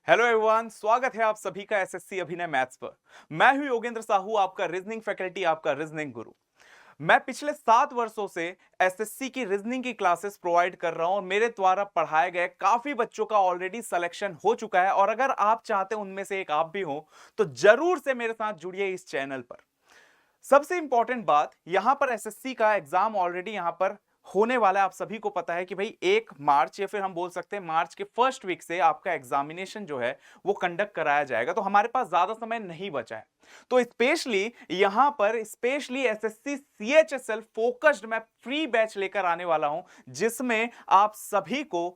Hello everyone, स्वागत है आप सभी का एसएससी अभिनय मैथ्स पर। मैं हूं योगेंद्र साहू, आपका रीजनिंग फैकल्टी, आपका रीजनिंग गुरु। मैं पिछले 7 वर्षों से एसएससी की रीजनिंग की क्लासेस प्रोवाइड कर रहा हूं और मेरे द्वारा पढ़ाए गए काफी बच्चों का ऑलरेडी सिलेक्शन हो चुका है। और अगर आप चाहते हैं उनमें से एक आप भी हो तो जरूर से मेरे साथ जुड़िए इस चैनल पर। सबसे इंपॉर्टेंट बात, यहां पर एसएससी का एग्जाम ऑलरेडी यहां पर होने वाला है। आप सभी को पता है कि भाई 1 मार्च या फिर हम बोल सकते हैं मार्च के फर्स्ट वीक से आपका एग्जामिनेशन जो है वो कंडक्ट कराया जाएगा। तो हमारे पास ज्यादा समय नहीं बचा है। तो स्पेशली यहां पर स्पेशली एसएससी सीएचएसएल फोकस्ड मैं फ्री बैच लेकर आने वाला हूं, जिसमें आप सभी को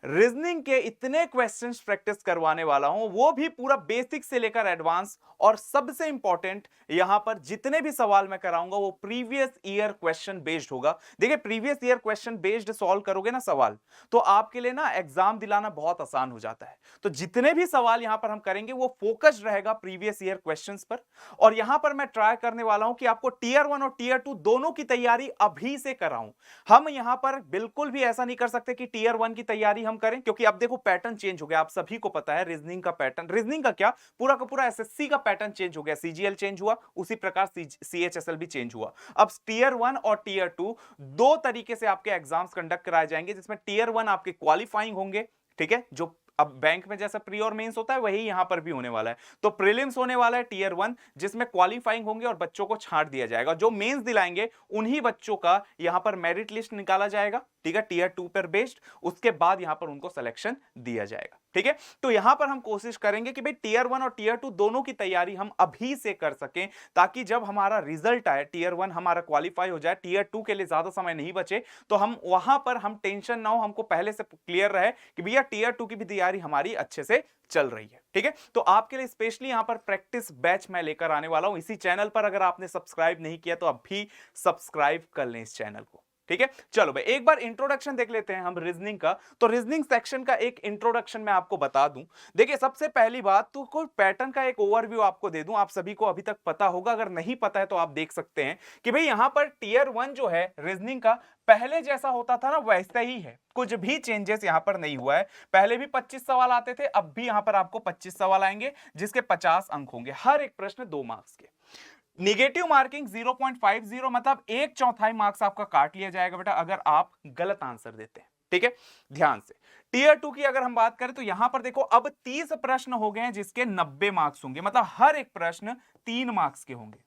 रीजनिंग के इतने क्वेश्चंस प्रैक्टिस करवाने वाला हूं, वो भी पूरा बेसिक से लेकर एडवांस। और सबसे इंपॉर्टेंट, यहां पर जितने भी सवाल मैं कराऊंगा वो प्रीवियस ईयर क्वेश्चन बेस्ड होगा। देखिए, previous year question based solve करोगे ना सवाल, तो आपके लिए ना एग्जाम दिलाना बहुत आसान हो जाता है। तो जितने भी सवाल यहां पर हम करेंगे वो फोकस्ड रहेगा प्रीवियस ईयर क्वेश्चंस पर। और यहां पर मैं ट्राई करने वाला हूं कि आपको टीयर 1 और टीयर 2 दोनों की तैयारी अभी से कराऊं। हम यहां पर बिल्कुल भी ऐसा नहीं कर सकते कि टीयर 1 की तैयारी हम करें, क्योंकि अब देखो पैटर्न चेंज हो गया। आप सभी को पता है रीजनिंग का पैटर्न, रीजनिंग का क्या, पूरा का पूरा एसएससी का पैटर्न चेंज हो गया। सीजीएल चेंज हुआ, उसी प्रकार सीएचएसएल भी चेंज हुआ। अब टीयर 1 और टीयर 2 दो तरीके से आपके एग्जाम्स कंडक्ट कराए जाएंगे, जिसमें टीयर 1 आपके क्वालिफाइंग होंगे, ठीक है, जो अब बैंक में जैसा प्री और मेंस होता है वही यहां पर भी होने वाला है। तो प्रीलिम्स होने वाला है टीयर 1, जिसमें क्वालिफाइंग होंगे और बच्चों को छांट दिया जाएगा। जो मेंस दिलाएंगे उन्हीं बच्चों का यहां पर मेरिट लिस्ट निकाला जाएगा, ठीक है, टीयर 2 पर बेस्ड। उसके बाद यहां पर उनको सिलेक्शन दिया जाएगा, ठीक है। तो यहां पर हम कोशिश करेंगे कि भाई टीयर 1 और टीयर 2 दोनों की तैयारी हम अभी से कर सकें, ताकि जब हमारा रिजल्ट आए, टीयर 1 हमारा क्वालिफाई हो जाए, टीयर 2 के लिए ज्यादा समय नहीं बचे, तो हम वहां पर हम टेंशन ना हो, हमको पहले से क्लियर रहे कि भैया टीयर 2 की भी तैयारी हमारी अच्छे से चल रही है, ठीक है। तो आपके लिए स्पेशली यहां पर प्रैक्टिस बैच मैं लेकर आने वाला हूं इसी चैनल पर। अगर आपने सब्सक्राइब नहीं किया तो अभी सब्सक्राइब कर लें इस चैनल को, ठीक है। चलो भाई, एक बार इंट्रोडक्शन देख लेते हैं हम रीजनिंग का। तो रीजनिंग सेक्शन का एक इंट्रोडक्शन मैं आपको बता दूं। देखिए, सबसे पहली बात तो कोई पैटर्न का एक ओवरव्यू आपको दे दूं। आप सभी को अभी तक पता होगा, अगर नहीं पता है तो आप देख सकते हैं कि भाई यहां पर टीयर 1 जो है रीजनिंग का, पहले जैसा होता था ना वैसा ही है, कुछ भी चेंजेस यहां पर नहीं हुआ है। पहले भी 25 सवाल आते थे, अब भी यहां पर आपको 25 सवाल आएंगे, जिसके 50 अंक होंगे, हर एक प्रश्न 2 मार्क्स के। निगेटिव मार्किंग 0.50, मतलब 1/4 मार्क्स आपका काट लिया जाएगा बेटा अगर आप गलत आंसर देते हैं, ठीक है। ध्यान से, टीयर 2 की अगर हम बात करें तो यहां पर देखो अब 30 प्रश्न हो गए हैं, जिसके 90 मार्क्स होंगे, मतलब हर एक प्रश्न 3 मार्क्स के होंगे,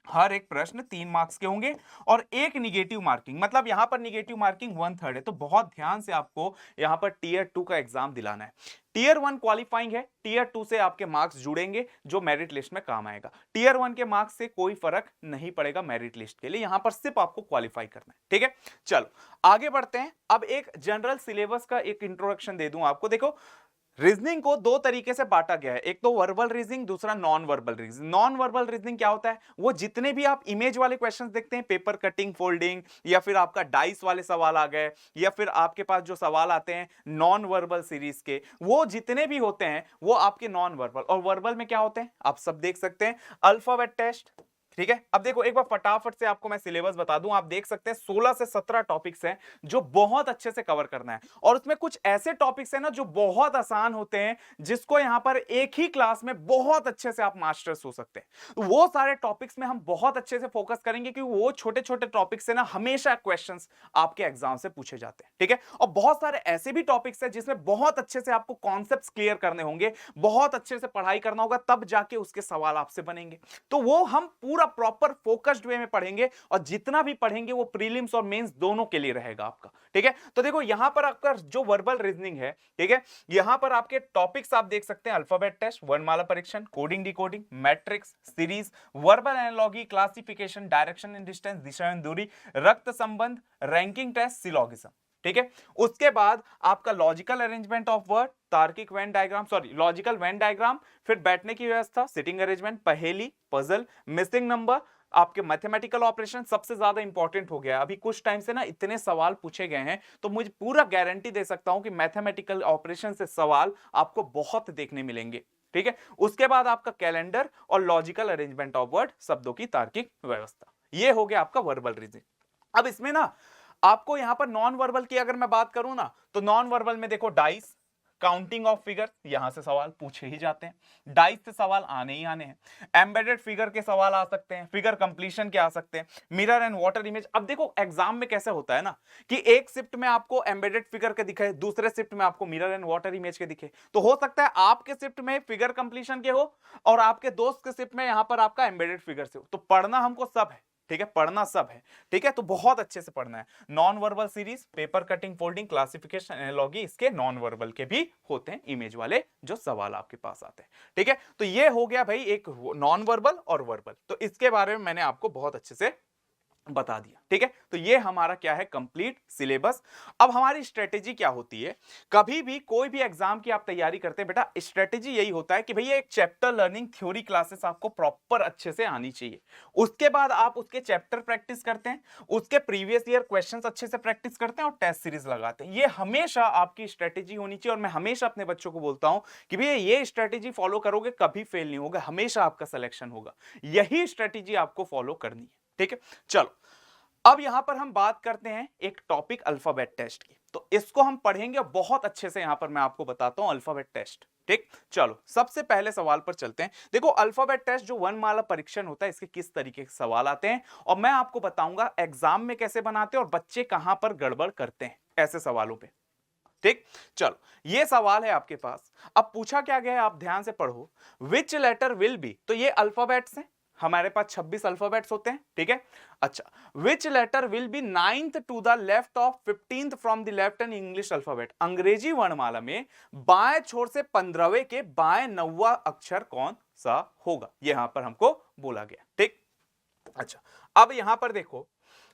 हर एक प्रश्न 3 मार्क्स के होंगे। और एक निगेटिव मार्किंग, मतलब यहां पर निगेटिव मार्किंग 1/3 है। तो बहुत ध्यान से आपको यहां पर टीयर 2 का एग्जाम दिलाना है। टीयर 1 क्वालिफाइंग है, टीयर 2 से आपके मार्क्स जुड़ेंगे जो मेरिट लिस्ट में काम आएगा। टीयर 1 के मार्क्स से कोई फर्क नहीं पड़ेगा मेरिट लिस्ट के लिए, यहां पर सिर्फ आपको क्वालिफाई करना है, ठीक है। चलो आगे बढ़ते हैं। अब एक जनरल सिलेबस का एक इंट्रोडक्शन दे दूं आपको। देखो, रीजनिंग को दो तरीके से बांटा गया है, एक तो वर्बल रीजनिंग, दूसरा non verbal reasoning. Non verbal reasoning क्या होता है, वो जितने भी आप इमेज वाले क्वेश्चंस देखते हैं, पेपर कटिंग, फोल्डिंग, या फिर आपका डाइस वाले सवाल आ गए, या फिर आपके पास जो सवाल आते हैं नॉन वर्बल सीरीज के, वो जितने भी होते हैं वो आपके नॉन वर्बल। और वर्बल में क्या होते हैं आप सब देख सकते हैं, अल्फाबेट टेस्ट, ठीक है। अब देखो एक बार फटाफट से आपको मैं सिलेबस बता दूं। आप देख सकते हैं 16 से 17 टॉपिक्स हैं जो बहुत अच्छे से कवर करना है। और उसमें कुछ ऐसे टॉपिक्स हैं ना जो बहुत आसान होते हैं, जिसको यहां पर एक ही क्लास में बहुत अच्छे से आप मास्टर्स हो सकते हैं। तो वो सारे टॉपिक्स में हम बहुत अच्छे से फोकस करेंगे, क्योंकि वो छोटे छोटे टॉपिक्स से ना हमेशा क्वेश्चंस आपके एग्जाम से पूछे जाते हैं, ठीक है। और बहुत सारे ऐसे भी टॉपिक्स हैं जिसमें बहुत अच्छे से आपको कॉन्सेप्ट्स क्लियर करने होंगे, बहुत अच्छे से पढ़ाई करना होगा, तब जाके उसके सवाल आपसे बनेंगे। तो वो हम पूरा प्रॉपर फोकस्ड वे में पढ़ेंगे, और जितना भी पढ़ेंगे वो प्रीलिम्स और मेंस दोनों के लिए रहेगा आपका, ठीक है। तो देखो यहां पर आपका जो वर्बल रीजनिंग है, ठीक है, यहां पर आपके टॉपिक्स आप देख सकते हैं, अल्फाबेट टेस्ट, वर्णमाला परीक्षण, coding decoding, matrix, series, verbal analogy, classification, direction in distance, दिशा एवं दूरी, रक्त संबंध, रैंकिंग टेस्ट, सिलोगिज्म, ठीक है। उसके बाद आपका लॉजिकल अरेंजमेंट ऑफ वर्ड, तार्किक Venn diagram, sorry logical Venn diagram, फिर बैठने की व्यवस्था, सिटिंग अरेंजमेंट, पहेली, पजल, मिसिंग नंबर, आपके मैथमेटिकल ऑपरेशन सबसे ज्यादा इंपॉर्टेंट हो गया। अभी कुछ टाइम से ना इतने सवाल पूछे गए हैं, तो मुझे पूरा गारंटी दे सकता हूं कि मैथमेटिकल ऑपरेशन से सवाल आपको बहुत देखने मिलेंगे, ठीक है। उसके बाद आपका कैलेंडर और लॉजिकल अरेंजमेंट ऑफ वर्ड, शब्दों की तार्किक व्यवस्था। ये हो गया आपका वर्बल रीजनिंग। अब इसमें ना आपको यहां पर नॉन वर्बल की अगर मैं बात करूं ना, तो नॉन वर्बल में देखो डाइस, काउंटिंग ऑफ फिगर, यहां से सवाल पूछे ही जाते हैं। डाइस से सवाल आने ही आने हैं। एम्बेडेड फिगर के सवाल आ सकते हैं, फिगर कंप्लीशन के आ सकते हैं, मिरर एंड वाटर इमेज। अब देखो एग्जाम में कैसे होता है ना कि एक शिफ्ट में आपको एम्बेडेड फिगर के दिखे, दूसरे शिफ्ट में आपको मिरर एंड वाटर इमेज के दिखे। तो हो सकता है आपके शिफ्ट में फिगर कंप्लीशन के हो और आपके दोस्त के शिफ्ट में यहां पर आपका एम्बेडेड फिगर से हो। तो पढ़ना हमको सब है, ठीक है, पढ़ना सब है, ठीक है, तो बहुत अच्छे से पढ़ना है। Non verbal series, paper cutting, folding, classification, analogy, इसके नॉन वर्बल के भी होते हैं इमेज वाले जो सवाल आपके पास आते हैं, ठीक है। तो ये हो गया भाई एक नॉन वर्बल और वर्बल, तो इसके बारे में मैंने आपको बहुत अच्छे से बता दिया, ठीक है। तो ये हमारा क्या है, कंप्लीट सिलेबस। अब हमारी स्ट्रेटेजी क्या होती है, कभी भी कोई भी एग्जाम की आप तैयारी करते हैं बेटा, स्ट्रेटेजी यही होता है कि भैया एक चैप्टर लर्निंग थ्योरी क्लासेस आपको प्रॉपर अच्छे से आनी चाहिए। उसके बाद आप उसके चैप्टर प्रैक्टिस करते हैं, उसके प्रीवियस ईयर क्वेश्चंस अच्छे से प्रैक्टिस करते हैं और टेस्ट सीरीज लगाते हैं। ये हमेशा आपकी स्ट्रेटेजी होनी चाहिए। और मैं हमेशा अपने बच्चों को बोलता हूं कि भैया ये स्ट्रेटेजी फॉलो करोगे कभी फेल नहीं होगा, हमेशा आपका सिलेक्शन होगा। यही स्ट्रेटेजी आपको फॉलो करनी है, ठीक है। चलो अब यहां पर हम बात करते हैं एक टॉपिक अल्फाबेट टेस्ट की। तो इसको हम पढ़ेंगे बहुत अच्छे से, यहां पर मैं आपको बताता हूं अल्फाबेट टेस्ट, ठीक। चलो सबसे पहले सवाल पर चलते हैं। देखो अल्फाबेट टेस्ट जो वर्णमाला परीक्षण होता है, इसके किस तरीके के सवाल आते हैं और मैं आपको बताऊंगा एग्जाम में कैसे बनाते हैं और बच्चे कहां पर गड़बड़ करते हैं ऐसे सवालों पे, ठीक। चलो ये सवाल है आपके पास। अब पूछा क्या गया है, आप ध्यान से पढ़ो। विच लेटर विल बी, तो ये अल्फाबेट्स हैं, हमारे पास 26 अल्फाबेट्स होते हैं, ठीक है। अच्छा, which letter will be 9th to the left of 15th from the left in English alphabet, अंग्रेजी वर्णमाला में बाएं छोर से 15वें के बाएं 9वां अक्षर कौन सा होगा, यहां पर हमको बोला गया, ठीक। अच्छा अब यहां पर देखो,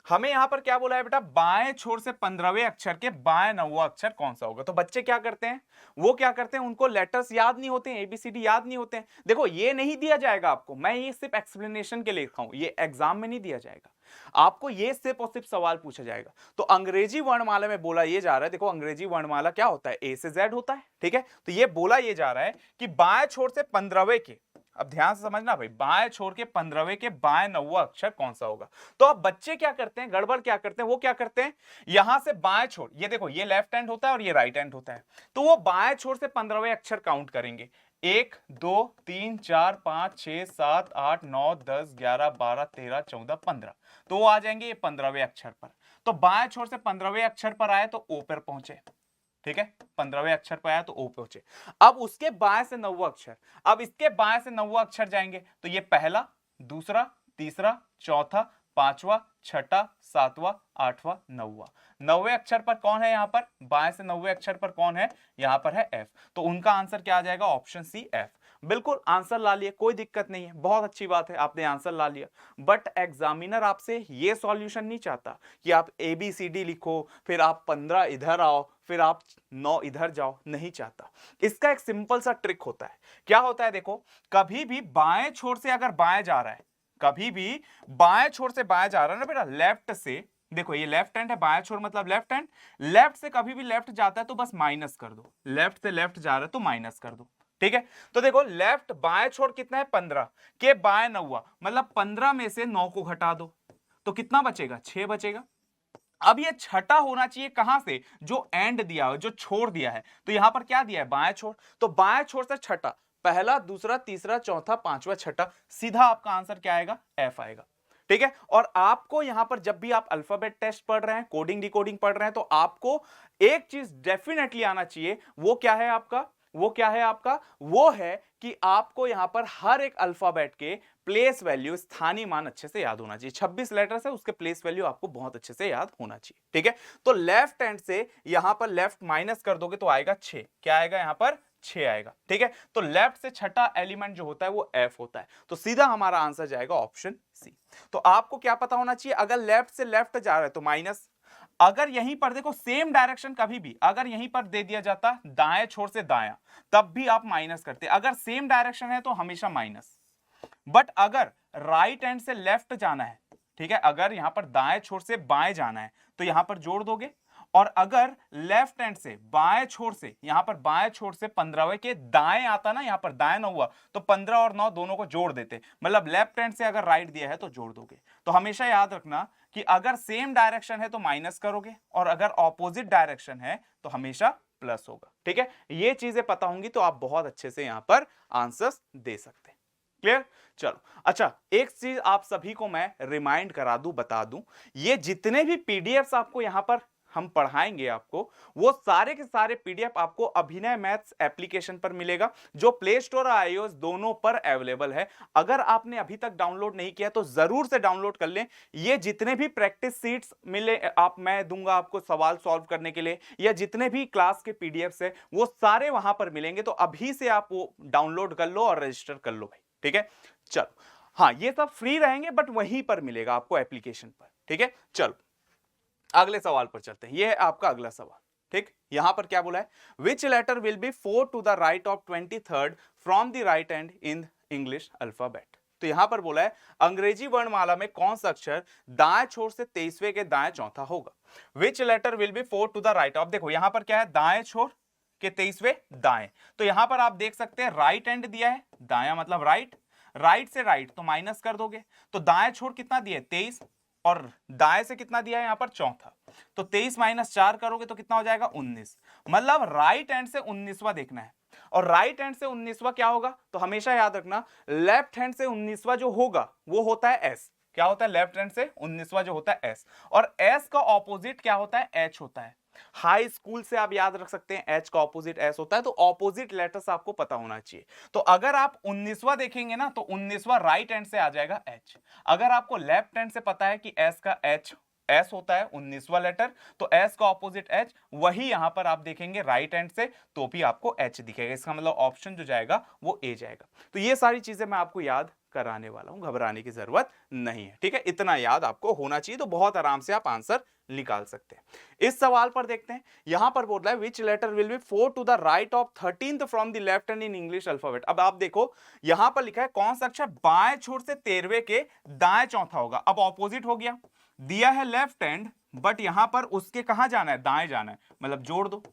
हमें यहां पर क्या बोला है बेटा, बाएं छोर से 15वें अक्षर के बाएं 9वां अक्षर कौन सा होगा। तो बच्चे क्या करते हैं, वो क्या करते हैं, उनको लेटर्स याद नहीं होते हैं, एबीसीडी याद नहीं होते हैं। देखो ये नहीं दिया जाएगा आपको, मैं ये सिर्फ एक्सप्लेनेशन के लिए लिखा हूं, ये एग्जाम में नहीं दिया जाएगा आपको, ये सिर्फ और सिर्फ सवाल पूछा जाएगा। तो अंग्रेजी वर्णमाला में बोला ये जा रहा है, देखो अंग्रेजी वर्णमाला क्या होता है, ए से जेड होता है, ठीक है। तो ये बोला ये जा रहा है कि बाएं छोर से 15वें के, अब ध्यान से समझना भाई, बाएं छोर के 15वें के बाएं 9वां अक्षर कौन सा होगा। तो अब बच्चे क्या करते हैं, गड़बड़ क्या करते हैं, वो क्या करते हैं, यहां से बाएं छोर, ये देखो ये लेफ्ट हैंड होता है और ये राइट हैंड होता है, तो वो बाएं छोर से 15वें अक्षर काउंट करेंगे, 1 2 3 4 5 6 7 8 9 10 11 12 13 14 15, तो वो आ जाएंगे ये 15वें अक्षर पर। तो बाएं छोर से 15वें अक्षर पर आए तो ओ पर पहुंचे, ठीक है, 15वें अक्षर पर आया तो ओ पहुंचे। अब उसके बाएं से 9वां अक्षर, अब इसके बाएं से 9वां अक्षर जाएंगे, तो ये पहला, दूसरा, तीसरा, चौथा, पांचवा, छठा, सातवां, आठवां, 9वां। 9वें अक्षर पर कौन है, यहां पर बाएं से 9वें अक्षर पर कौन है, यहां पर है एफ। तो उनका आंसर क्या आ जाएगा, ऑप्शन सी एफ। बिल्कुल आंसर ला लिए, कोई दिक्कत नहीं है, बहुत अच्छी बात है, आपने आंसर ला लिया। बट एग्जामिनर आपसे ये सॉल्यूशन नहीं चाहता कि आप ए बी सी डी लिखो, फिर आप 15 इधर आओ, फिर आप 9 इधर जाओ, नहीं चाहता। इसका एक सिंपल सा ट्रिक होता है, क्या होता है, देखो कभी भी बाएं छोर से अगर बाएं जा रहा है, कभी भी बाएं छोर से बाएं जा रहा है ना बेटा, लेफ्ट से, देखो ये लेफ्ट हैंड है, बाएं छोर मतलब लेफ्ट हैंड, लेफ्ट से कभी भी लेफ्ट जाता है तो बस माइनस कर दो, लेफ्ट से लेफ्ट जा रहा है तो माइनस कर दो, ठीक है। तो देखो लेफ्ट बाएं छोर कितना है, 15 के बाएं 9वां, मतलब 15 में से 9 को घटा दो तो कितना बचेगा, 6 बचेगा। अब ये छठा होना चाहिए कहां से, जो एंड दिया है, जो छोड़ दिया है, तो यहां पर क्या दिया है, बाएं छोर, तो बाएं छोर से छठा, पहला, दूसरा, तीसरा, चौथा, पांचवा, छठा, सीधा आपका आंसर क्या आएगा, एफ आएगा, ठीक है। और आपको यहां पर जब भी आप अल्फाबेट टेस्ट पढ़ रहे हैं, कोडिंग डिकोडिंग पढ़ रहे हैं, तो आपको एक चीज डेफिनेटली आना चाहिए, वो क्या है आपका, वो क्या है आपका, वो है कि आपको यहां पर हर एक अल्फाबेट के प्लेस वैल्यू, स्थानीय मान अच्छे से याद होना चाहिए। 26 लेटर्स है, उसके प्लेस वैल्यू आपको बहुत अच्छे से याद होना चाहिए, ठीक है। तो लेफ्ट हैंड से यहां पर लेफ्ट माइनस कर दोगे तो आएगा 6, क्या आएगा यहां पर, 6 आएगा, ठीक है। तो लेफ्ट से छठा एलिमेंट जो होता है वो एफ होता है, तो सीधा हमारा आंसर जाएगा ऑप्शन सी। तो आपको क्या पता होना चाहिए, अगर लेफ्ट से लेफ्ट जा रहा है तो माइनस, अगर यहीं पर देखो सेम डायरेक्शन, कभी भी अगर यहीं पर दे दिया जाता दाएं छोर से दायां, तब भी आप माइनस करते, अगर सेम डायरेक्शन है तो हमेशा माइनस। बट अगर राइट हैंड से लेफ्ट जाना है, ठीक है, अगर यहां पर दाएं छोर से बाएं जाना है तो यहां पर जोड़ दोगे, और अगर लेफ्ट हैंड से बाएं छोर से, यहां पर बाएं छोर से 15वें के दाएं आता ना, यहां पर दाएं 9 हुआ तो 15 और 9 दोनों को जोड़ देते, मतलब लेफ्ट हैंड से अगर राइट दिया है तो जोड़ दोगे। तो हमेशा याद रखना कि अगर सेम डायरेक्शन है तो माइनस करोगे, और अगर ऑपोजिट डायरेक्शन है तो हमेशा प्लस होगा। ठीक है, ये चीजें पता होंगी तो आप बहुत अच्छे से यहां पर आंसर्स दे सकते हैं। क्लियर? चलो, अच्छा एक चीज आप सभी को मैं रिमाइंड करा दूं, बता दूं, ये जितने भी पीडीएफ्स आपको यहां पर हम पढ़ाएंगे आपको, वो सारे के सारे पीडीएफ आपको अभिनय मैथ्स एप्लीकेशन पर मिलेगा, जो प्ले स्टोर और आईओएस दोनों पर अवेलेबल है। अगर आपने अभी तक डाउनलोड नहीं किया तो जरूर से डाउनलोड कर लें। ये जितने भी प्रैक्टिस सीट्स मिले आप मैं दूंगा आपको सवाल सॉल्व करने के लिए, या जितने भी क्लास के पीडीएफ्स है वो सारे वहां पर मिलेंगे, तो अभी से आप वो डाउनलोड कर लो और रजिस्टर कर लो भाई। ठीक है, चलो, हाँ ये सब फ्री रहेंगे बट वहीं पर मिलेगा आपको एप्लीकेशन पर। ठीक है, चलो अगले सवाल पर चलते हैं। ये है आपका अगला सवाल। ठीक, यहां पर क्या बोला है, which letter will be 4 to the right of 23rd from the right hand in English alphabet. तो यहां पर बोला है अंग्रेजी वर्णमाला में कौन सा अक्षर दाएं छोर से 23वें के दाएं चौथा होगा। Which letter will be 4 to the right of, देखो यहां पर क्या है, दाएं छोर के 23वें दाएं, तो यहां पर आप देख सकते हैं राइट हैंड दिया है, दाया मतलब राइट, राइट से राइट तो माइनस कर दोगे, तो दाएं छोर कितना दिया है 23, और दाएं से कितना दिया है यहां पर चौथा, तो 23 माइनस 4 करोगे तो कितना हो जाएगा 19, मतलब राइट हैंड से 19वां देखना है। और राइट हैंड से 19वां क्या होगा, तो हमेशा याद रखना लेफ्ट हैंड से 19वां जो होगा वो होता है एस। क्या होता है, लेफ्ट हैंड से 19वां जो होता है एस, और एस का ऑपोजिट क्या होता है, एच होता है। हाई स्कूल से आप याद रख सकते हैं एच का ऑपोजिट एस होता है, तो ऑपोजिट लेटर्स आपको पता होना चाहिए। तो अगर आप 19वां देखेंगे ना तो 19वां राइट हैंड से आ जाएगा एच। अगर आपको लेफ्ट हैंड से पता है कि एस का एच एस होता है 19वां लेटर, तो एस का ऑपोजिट एच, वही यहां पर आप देखेंगे राइट हैंड से तो भी आपको एच दिखेगा। इसका मतलब ऑप्शन जो जाएगा वो ए जाएगा। तो ये सारी चीजें मैं आपको याद कराने वाला हूं, घबराने की जरूरत नहीं है। ठीक है, इतना याद आपको होना चाहिए, तो बहुत आराम से आप आंसर निकाल सकते हैं। इस सवाल पर देखते हैं, यहां पर बोल रहा है which letter will be 4 to the right of 13th from the left hand in English alphabet. अब आप देखो यहां पर लिखा है कौन सा अक्षर बाएं छोर से 13वें के दाएं चौथा होगा। अब ऑपोजिट हो गया, दिया है लेफ्ट हैंड बट यहां पर उसके कहां जाना है, दाएं जाना है, मतलब जोड़ दो,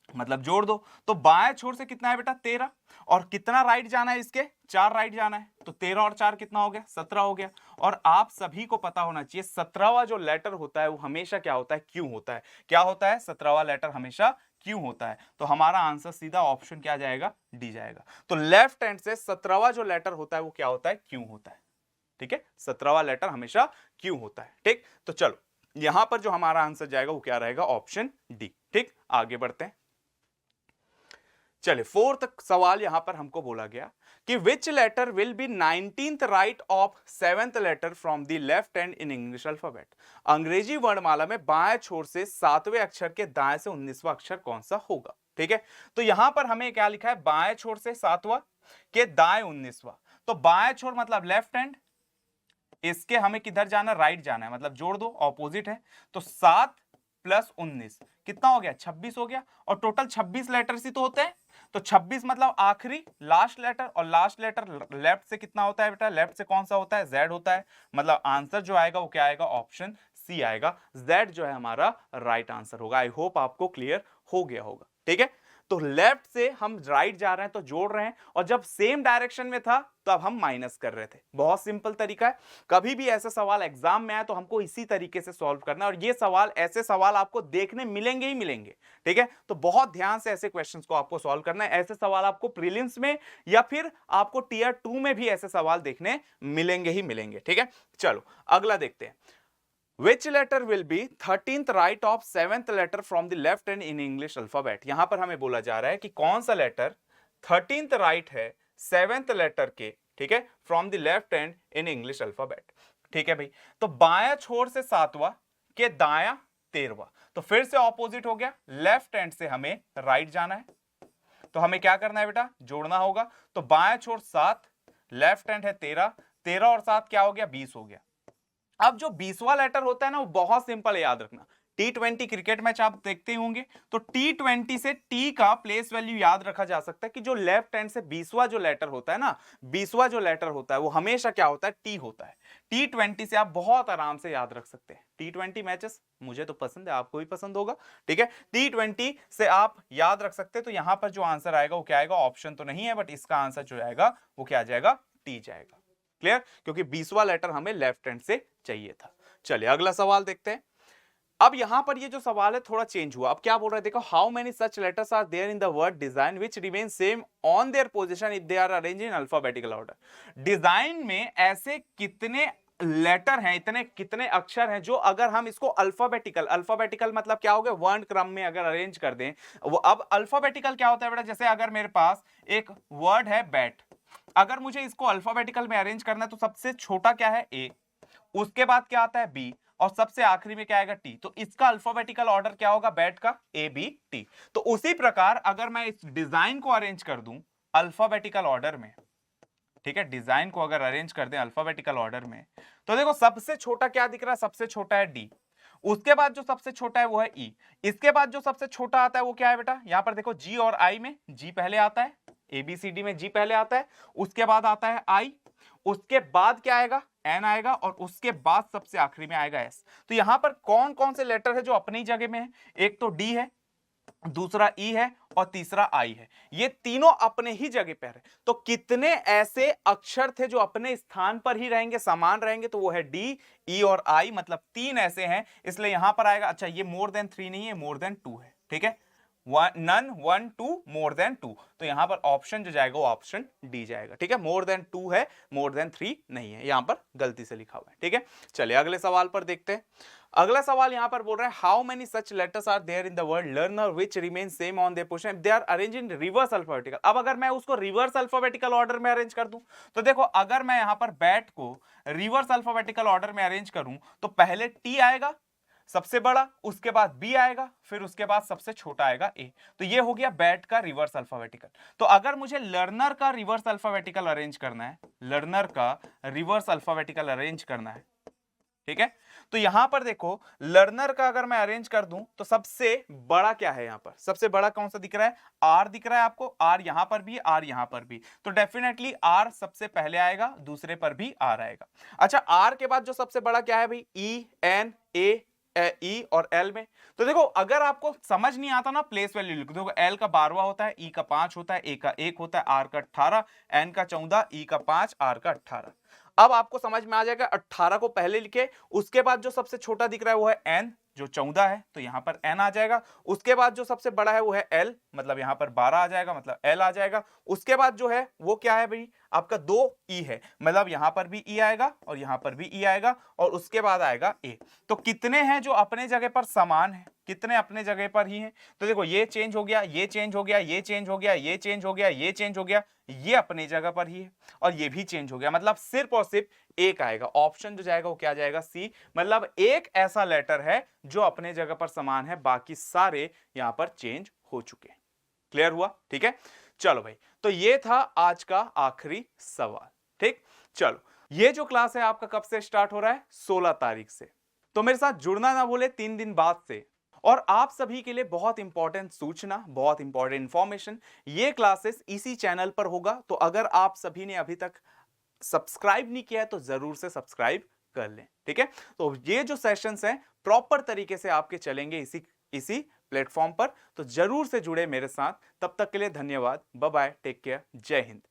मतलब जोड़ दो, तो बाएं छोर से कितना है बेटा 13, और कितना राइट जाना है इसके 4 राइट जाना है, तो 13 और 4 कितना हो गया 17 हो गया। और आप सभी को पता होना चाहिए 17वां जो लेटर होता है वो हमेशा क्या होता है, क्यों होता है। क्या होता है, 17वां लेटर हमेशा क्यों होता है। तो हमारा आंसर सीधा ऑप्शन क्या जाएगा, डी जाएगा। तो लेफ्ट हैंड से 17वां जो लेटर होता है वो क्या होता है, क्यों होता है। ठीक है, 17वां लेटर हमेशा क्यों होता है। ठीक, तो चलो यहां पर जो हमारा आंसर जाएगा वो क्या रहेगा, ऑप्शन डी। ठीक, आगे बढ़ते हैं। चले फोर्थ सवाल यहां पर हमको बोला गया कि which letter will be 19th right of 7th letter from the left hand in English alphabet. अंग्रेजी वर्णमाला में बाएं छोर से 7वें अक्षर के दाएं से 19वां अक्षर कौन सा होगा। ठीक है, तो यहां पर हमें क्या लिखा है, बाएं छोर से 7वां के दाएं 19वां, तो बाएं छोर मतलब लेफ्ट हैंड, इसके हमें किधर जाना, राइट जाना है, मतलब जोड़ दो, ऑपोजिट है, तो 7 प्लस 19 कितना हो गया 26 हो गया। और टोटल 26 लेटर्स ही तो होते हैं, तो 26 मतलब आखिरी लास्ट लेटर, और लास्ट लेटर लेफ्ट से कितना होता है बेटा, लेफ्ट से कौन सा होता है, जेड होता है। मतलब आंसर जो आएगा वो क्या आएगा, ऑप्शन सी आएगा, जेड जो है हमारा राइट आंसर होगा। आई होप आपको क्लियर हो गया होगा। ठीक है, तो लेफ्ट से हम राइट जा रहे हैं तो जोड़ रहे हैं, और जब सेम डायरेक्शन में था तो अब हम माइनस कर रहे थे। बहुत सिंपल तरीका है, कभी भी ऐसा सवाल एग्जाम में आए तो हमको इसी तरीके से सॉल्व करना है, और ये सवाल ऐसे सवाल आपको देखने मिलेंगे ही मिलेंगे। ठीक है, तो बहुत ध्यान से ऐसे क्वेश्चंस को आपको सॉल्व करना है। ऐसे सवाल आपको प्रीलिम्स में या फिर आपको टियर 2 में भी ऐसे सवाल देखने मिलेंगे ही मिलेंगे। ठीक है, चलो अगला देखते हैं। Which letter will be 13th right of 7th letter from the left hand in English alphabet? यहां पर हमें बोला जा रहा है कि कौन सा लेटर 13th राइट है 7th लेटर के, ठीक है, from the left hand in English alphabet. ठीक है भाई, तो बायां छोर से 7वां के दायां 13वां, तो फिर से ऑपोजिट हो गया, लेफ्ट हैंड से हमें राइट जाना है, तो हमें क्या करना है बेटा, जोड़ना होगा। तो बायां छोर 7, लेफ्ट हैंड है 13, 13 और 7 क्या हो गया 20 हो गया। अब जो 20वां लेटर होता है ना वो बहुत सिंपल है, याद रखना। T20 क्रिकेट मैच आप देखते होंगे, तो T20 से T का प्लेस वैल्यू याद रखा जा सकता है कि जो लेफ्ट हैंड से 20वां जो लेटर होता है ना, 20वां जो लेटर होता है वो हमेशा क्या होता है, T होता है। T20 से आप बहुत आराम से याद रख सकते हैं। T20 मैचेस मुझे तो पसंद है, आपको भी पसंद होगा। ठीक है, T20 से आप याद रख सकते हैं। तो यहां पर जो आंसर आएगा वो क्या आएगा, ऑप्शन तो नहीं है बट इसका आंसर जो आएगा वो क्या जाएगा, T जाएगा। क्लियर, क्योंकि 20वां लेटर हमें लेफ्ट हैंड से चाहिए था। चलिए अगला सवाल देखते हैं। अब यहां पर ये जो सवाल है थोड़ा चेंज हुआ। अब क्या बोल रहे हैं देखो, how many such letters are there in the word design which remain same on their position if they are arrange in alphabetical order. Design में ऐसे कितने लेटर हैं, इतने कितने अक्षर हैं जो अगर हम इसको अल्फाबेटिकल मतलब क्या हो गया, वर्ण क्रम में अगर अरेंज कर दें। वो अब अल्फाबेटिकल क्या होता है बेटा, जैसे अगर मेरे पास एक वर्ड है बैट, अगर मुझे इसको अल्फाबेटिकल में अरेंज करना है तो सबसे छोटा क्या है ए, उसके बाद क्या आता है बी, और सबसे आखिरी में क्या आएगा टी। तो इसका अल्फाबेटिकल ऑर्डर क्या होगा बैट का, ए बी टी। तो उसी प्रकार अगर मैं इस डिजाइन को अरेंज कर दूं अल्फाबेटिकल ऑर्डर में, ठीक है, डिजाइन को अगर अरेंज कर दें अल्फाबेटिकल ऑर्डर में, तो देखो सबसे छोटा क्या दिख रहा है, सबसे छोटा है डी, उसके बाद जो सबसे छोटा है वो है ई, इसके बाद जो सबसे छोटा आता है वो क्या है बेटा, यहां पर देखो जी और आई में जी पहले आता है, एबीसीडी में जी पहले आता है, उसके बाद आता है आई, उसके बाद क्या आएगा एन आएगा, और उसके बाद सबसे आखिरी में आएगा एस। तो यहां पर कौन कौन से लेटर है जो अपनी जगह में है, एक तो डी है, दूसरा ई है, और तीसरा आई है। ये तीनों अपने ही जगह पर है। तो कितने ऐसे अक्षर थे जो अपने स्थान पर ही रहेंगे, समान रहेंगे, तो वो है डी, ई और आई, मतलब तीन ऐसे हैं, इसलिए यहां पर आएगा। अच्छा ये मोर देन 3 नहीं है, मोर देन 2 है, ठीक है, नन 1 2 मोर देन 2, तो यहां पर ऑप्शन जो जाएगा वो ऑप्शन डी जाएगा, ठीक है, मोर देन 2 है, मोर देन 3 नहीं है, यहां पर गलती से लिखा हुआ है, ठीक है। चलिए अगले सवाल पर देखते हैं। अगला सवाल यहां पर बोल रहा है how many such letters are there in the word learner which remain same on their position they are arrange in reverse alphabetical. अब अगर मैं उसको रिवर्स अल्फाबेटिकल ऑर्डर में अरेंज कर दूं, तो देखो अगर मैं यहां पर बैट को रिवर्स अल्फाबेटिकल ऑर्डर में अरेंज करूं तो पहले टी आएगा सबसे बड़ा, उसके बाद बी आएगा, फिर उसके बाद सबसे छोटा आएगा ए। तो ये हो गया बैट का रिवर्स अल्फाबेटिकल। तो अगर मुझे लर्नर का रिवर्स अल्फाबेटिकल अरेंज करना है, लर्नर का रिवर्स अल्फाबेटिकल अरेंज करना है, ठीक है, तो यहां पर देखो लर्नर का अगर मैं अरेंज कर दूं तो सबसे बड़ा क्या है, यहां पर सबसे बड़ा कौन सा दिख रहा है, आर दिख रहा है आपको, आर यहां पर भी, आर यहां पर भी, तो डेफिनेटली आर सबसे पहले आएगा, दूसरे पर भी आर आएगा। अच्छा आर के बाद जो सबसे बड़ा क्या है भाई, ई एन ए ई और एल में। तो देखो अगर आपको समझ नहीं आता ना प्लेस वैल्यू लिखो, देखो एल का 12वां होता है, ई का 5 होता है, ए का 1 होता है, आर का 18, एन का 14, ई का 5, आर का 18। अब आपको समझ में आ जाएगा 18 को पहले लिखे, उसके बाद जो सबसे छोटा दिख रहा है वो है एन जो 14 है, तो यहां पर एन आ जाएगा, उसके बाद जो सबसे बड़ा है वो है एल, मतलब यहां पर 12 आ जाएगा, मतलब एल आ जाएगा, उसके बाद जो है वो क्या है भाई आपका 2 ई है, मतलब यहां पर भी ई आएगा और यहां पर भी ई आएगा, और उसके बाद आएगा ए। तो कितने हैं जो अपने जगह पर समान है, कितने अपने जगह पर ही हैं, तो देखो ये चेंज हो गया, ये चेंज हो गया, ये चेंज हो गया, ये चेंज हो गया, ये चेंज हो गया, ये अपने जगह पर ही है, और ये भी चेंज हो गया, मतलब सिर्फ और सिर्फ एक आएगा, ऑप्शन जो जाएगा वो क्या जाएगा सी, मतलब एक ऐसा लेटर है जो अपने जगह पर समान है, बाकी सारे यहां पर चेंज हो चुके हैं। क्लियर हुआ, ठीक है। चलो भाई, तो ये था आज का आखिरी सवाल, ठीक। चलो ये जो क्लास है आपका कब से स्टार्ट हो रहा है, 16 तारीख से, तो मेरे साथ जुड़ना ना भूले 3 दिन बाद से। और आप सभी के लिए बहुत इंपॉर्टेंट सूचना, बहुत इंपॉर्टेंट इंफॉर्मेशन, ये क्लासेस इसी चैनल पर होगा, तो अगर आप सभी ने अभी तक सब्सक्राइब नहीं किया है तो जरूर से सब्सक्राइब कर लें, ठीक है। तो ये जो सेशंस हैं प्रॉपर तरीके से आपके चलेंगे इसी प्लेटफॉर्म पर, तो जरूर से जुड़े मेरे साथ। तब तक के लिए धन्यवाद, बाय बाय, टेक केयर, जय हिंद।